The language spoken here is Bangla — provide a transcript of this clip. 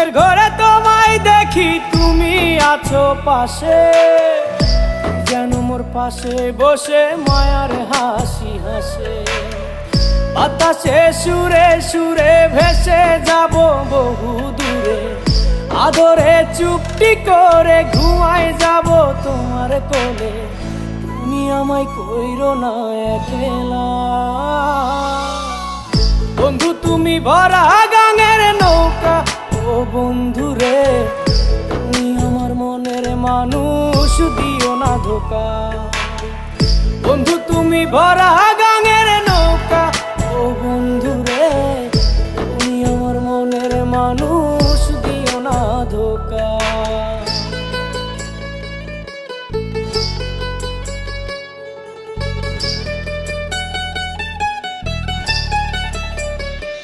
ঘুমের ঘরে তোমায় দেখি, তুমি আছো পাশে, যেন মোর পাশে বসে মায়ার হাসি হাসে। বাতাসে সুরে সুরে ভেসে যাব বহু দূরে, আদরে চুপটি করে ঘুমায় যাব তোমার কোলে। তুমি আমায় কইরো না একলা বন্ধু, তুমি ভরা গাঙের নৌকা। ও বন্ধু রে, তুমি আমার মনের মানুষ, দিও না ধোকা। বন্ধু তুমি ভরা